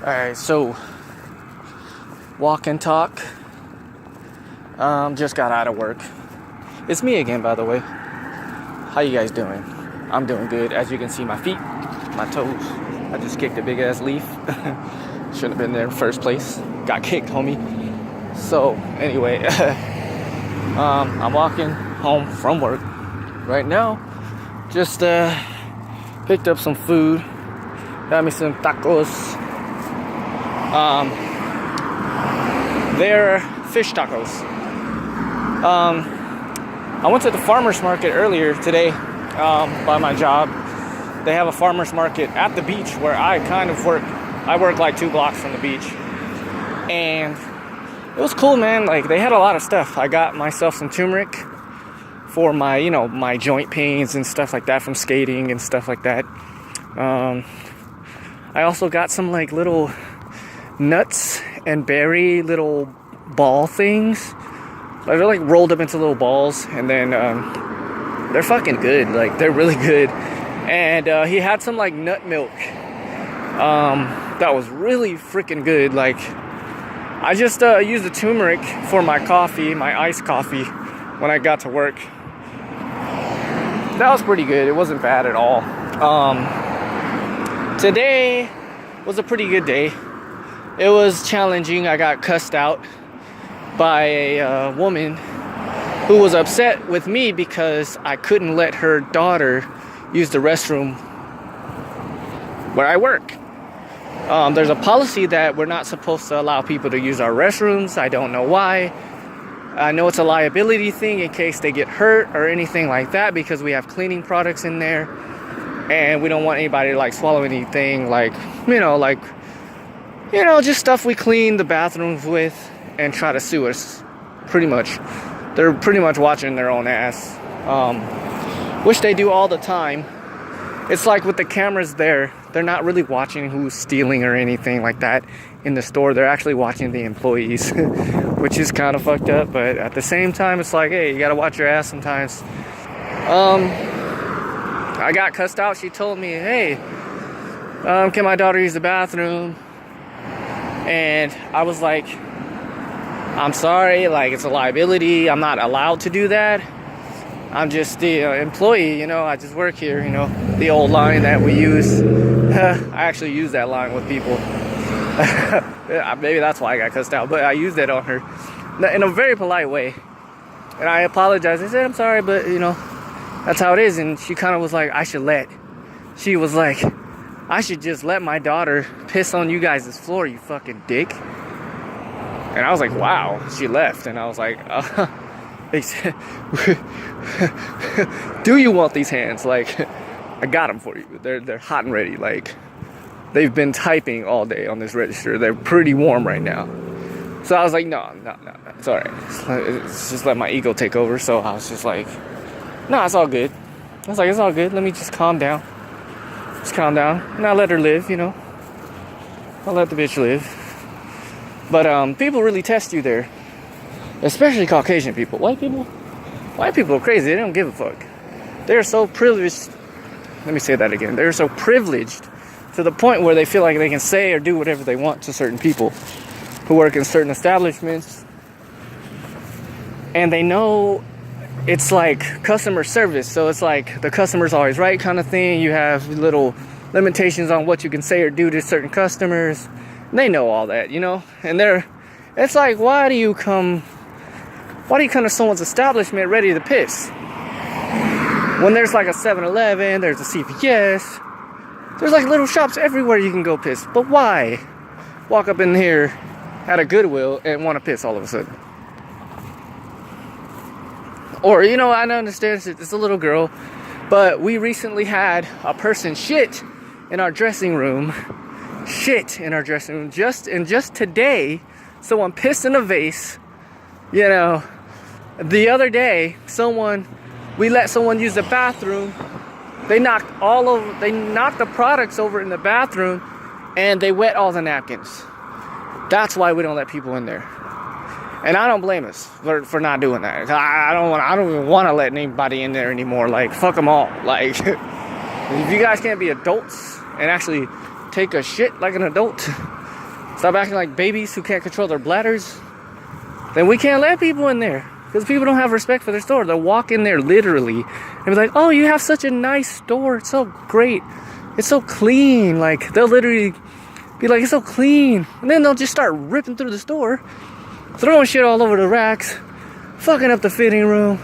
Alright, so walk and talk. Just got out of work. It's me again, by the way. How you guys doing? I'm doing good. As you can see, my feet, my toes. I just kicked a big ass leaf. Shouldn't have been there in the first place. Got kicked, homie. So anyway, I'm walking home from work right now. Just picked up some food. Got me some tacos. They're fish tacos. I went to the farmer's market earlier today by my job. They have a farmer's market at the beach where I kind of work. I work like 2 blocks from the beach. And it was cool, man. Like, they had a lot of stuff. I got myself some turmeric for my, my joint pains and stuff like that from skating and stuff like that. I also got some like little nuts and berry little ball things. They're like rolled up into little balls, and then they're fucking good. Like, they're really good. And he had some like nut milk that was really freaking good. Like, I just used the turmeric for my coffee, my iced coffee, when I got to work. That was pretty good. It wasn't bad at all. Today was a pretty good day. It was challenging. I got cussed out by a woman who was upset with me because I couldn't let her daughter use the restroom where I work. There's a policy that we're not supposed to allow people to use our restrooms. I don't know why. I know it's a liability thing in case they get hurt or anything like that, because we have cleaning products in there, and we don't want anybody to like swallow anything like, just stuff we clean the bathrooms with and try to sue us. Pretty much. They're pretty much watching their own ass. Which they do all the time. It's like with the cameras there, they're not really watching who's stealing or anything like that in the store. They're actually watching the employees, which is kind of fucked up. But at the same time, it's like, hey, you gotta watch your ass sometimes. I got cussed out. She told me, hey, can my daughter use the bathroom? And I was like, I'm sorry, like, it's a liability. I'm not allowed to do that. I'm just the employee, I just work here, the old line that we use. I actually use that line with people. Maybe that's why I got cussed out, but I used that on her in a very polite way. And I apologized. I said, I'm sorry, but, that's how it is. And she kind of was like, I should just let my daughter piss on you guys' floor, you fucking dick. And I was like, wow. She left, and I was like, do you want these hands? Like, I got them for you. They're hot and ready. Like, they've been typing all day on this register. They're pretty warm right now. So I was like, no, it's all right. Let's just let my ego take over. So I was just like, no, it's all good. I was like, it's all good. Let me just calm down. Just calm down. And I let her live, I'll let the bitch live. But people really test you there. Especially Caucasian people. White people are crazy. They don't give a fuck. They're so privileged. Let me say that again. They're so privileged to the point where they feel like they can say or do whatever they want to certain people who work in certain establishments. And they know it's like customer service. So it's like the customer's always right kind of thing. You have little limitations on what you can say or do to certain customers. They know all that, And it's like, why do you come to someone's establishment ready to piss? When there's like a 7-Eleven, there's a CVS, there's like little shops everywhere you can go piss. But why walk up in here at a Goodwill and want to piss all of a sudden? Or, I understand it's a little girl, but we recently had a person shit in our dressing room. Just today, someone pissed in a vase. The other day, we let someone use the bathroom. They knocked the products over in the bathroom, and they wet all the napkins. That's why we don't let people in there. And I don't blame us for not doing that. I don't even want to let anybody in there anymore. Like, fuck them all. Like, if you guys can't be adults and actually take a shit like an adult, stop acting like babies who can't control their bladders, then we can't let people in there. Because people don't have respect for their store. They'll walk in there literally and be like, oh, you have such a nice store. It's so great. It's so clean. Like, they'll literally be like, it's so clean. And then they'll just start ripping through the store, throwing shit all over the racks, fucking up the fitting room,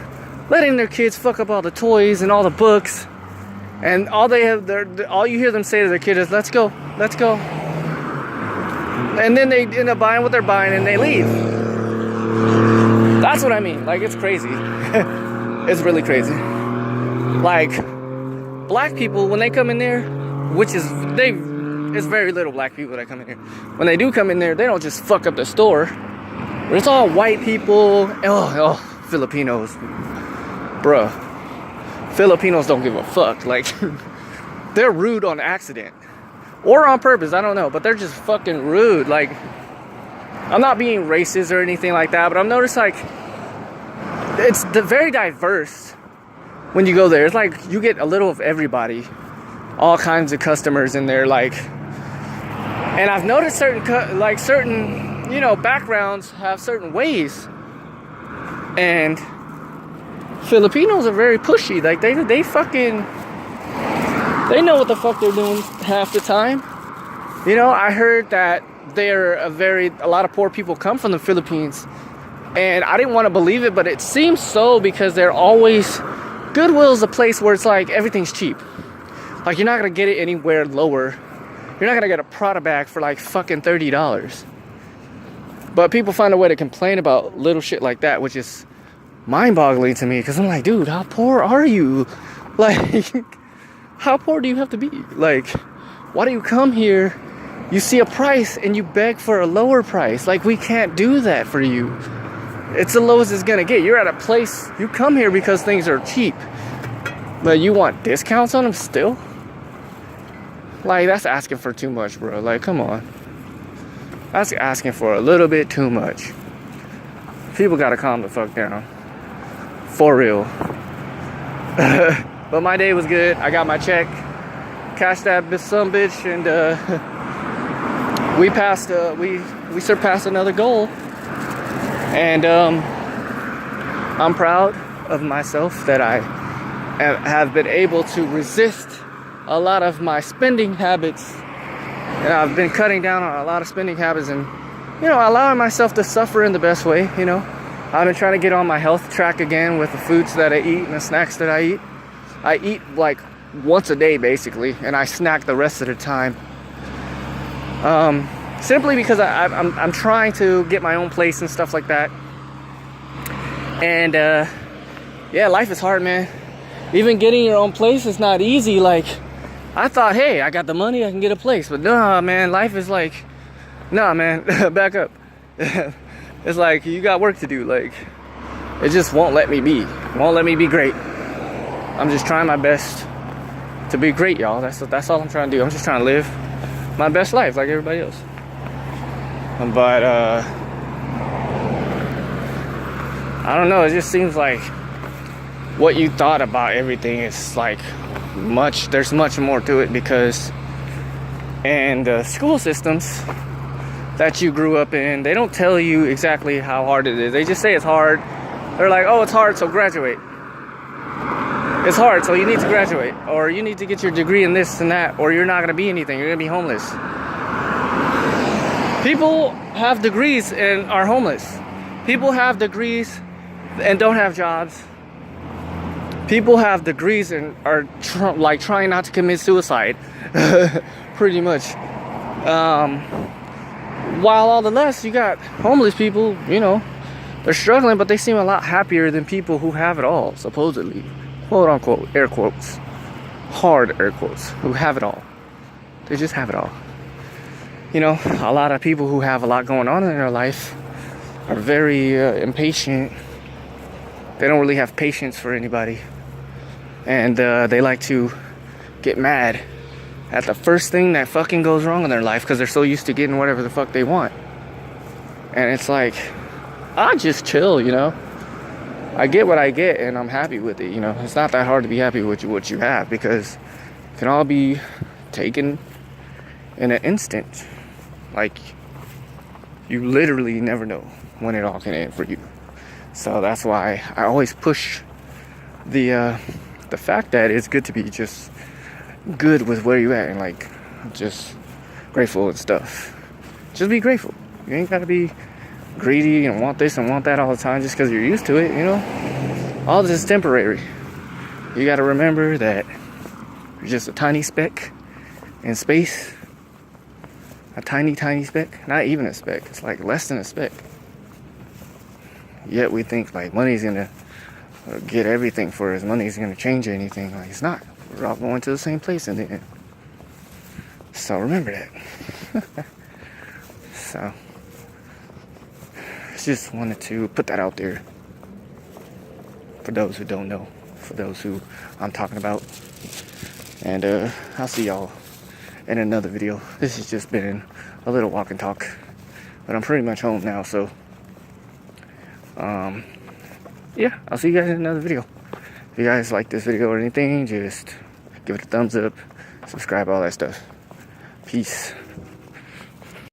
letting their kids fuck up all the toys and all the books. And all you hear them say to their kid is, let's go, let's go. And then they end up buying what they're buying and they leave. That's what I mean. Like, it's crazy. It's really crazy. Like, black people, when they come in there, it's very little black people that come in here. When they do come in there, they don't just fuck up the store. But it's all white people. Oh, Filipinos. Bruh. Filipinos don't give a fuck. Like, they're rude on accident. Or on purpose, I don't know. But they're just fucking rude. Like, I'm not being racist or anything like that, but I've noticed, like, it's very diverse when you go there. It's like you get a little of everybody, all kinds of customers in there, like, and I've noticed certain backgrounds have certain ways, and Filipinos are very pushy. Like, they know what the fuck they're doing half the time. You know, I heard that a lot of poor people come from the Philippines, and I didn't want to believe it, but it seems so, because they're always, Goodwill is a place where it's like everything's cheap. Like, you're not gonna get it anywhere lower. You're not gonna get a Prada bag for like fucking $30. But people find a way to complain about little shit like that, which is mind-boggling to me, because I'm like, dude, how poor are you? Like, how poor do you have to be? Like, why do you come here? You see a price and you beg for a lower price. Like, we can't do that for you. It's the lowest it's gonna get. You're at a place, you come here because things are cheap, but you want discounts on them still? Like, that's asking for too much, bro. Like, come on. That's asking for a little bit too much. People gotta calm the fuck down. For real. But my day was good. I got my check, cashed that some bitch, and we surpassed another goal, and I'm proud of myself that I have been able to resist a lot of my spending habits, and I've been cutting down on a lot of spending habits, and, you know, allowing myself to suffer in the best way. You know, I've been trying to get on my health track again with the foods that I eat and the snacks that I eat. I eat like once a day basically, and I snack the rest of the time. Simply because I'm trying to get my own place and stuff like that. And yeah, life is hard, man. Even getting your own place is not easy. Like, I thought, hey, I got the money, I can get a place. But nah, man, life is like, nah, man, back up. It's like, you got work to do. Like, it just won't let me be. Won't let me be great. I'm just trying my best to be great, y'all. That's all I'm trying to do. I'm just trying to live my best life like everybody else. But I don't know, it just seems like what you thought about everything is like there's much more to it, because in the school systems that you grew up in, they don't tell you exactly how hard it is. They just say it's hard. They're like, oh, it's hard, so graduate. It's hard, so you need to graduate, or you need to get your degree in this and that, or you're not going to be anything. You're going to be homeless. People have degrees and are homeless. People have degrees and don't have jobs. People have degrees and are trying not to commit suicide, pretty much. While all the rest, you got homeless people, you know, they're struggling, but they seem a lot happier than people who have it all, supposedly. Quote unquote, air quotes, hard air quotes, who have it all. They just have it all. You know, a lot of people who have a lot going on in their life are very impatient. They don't really have patience for anybody. And they like to get mad at the first thing that fucking goes wrong in their life, because they're so used to getting whatever the fuck they want. And it's like, I just chill, you know. I get what I get, and I'm happy with it, you know. It's not that hard to be happy with what you have, because it can all be taken in an instant. Like, You literally never know when it all can end for you. So that's why I always push the fact that it's good to be just good with where you at and like just grateful and stuff. Just be grateful. You ain't gotta be greedy and want this and want that all the time just because you're used to it, you know? All this is temporary. You gotta remember that you're just a tiny speck in space. A tiny, tiny speck. Not even a speck. It's like less than a speck. Yet we think like money's gonna get everything for us. Money's gonna change anything. Like it's not. We're all going to the same place in the end. So remember that. So just wanted to put that out there for those who don't know, for those who I'm talking about. And I'll see y'all in another video. This has just been a little walk and talk, but I'm pretty much home now, so yeah, I'll see you guys in another video. If you guys like this video or anything, just give it a thumbs up, subscribe, all that stuff. Peace.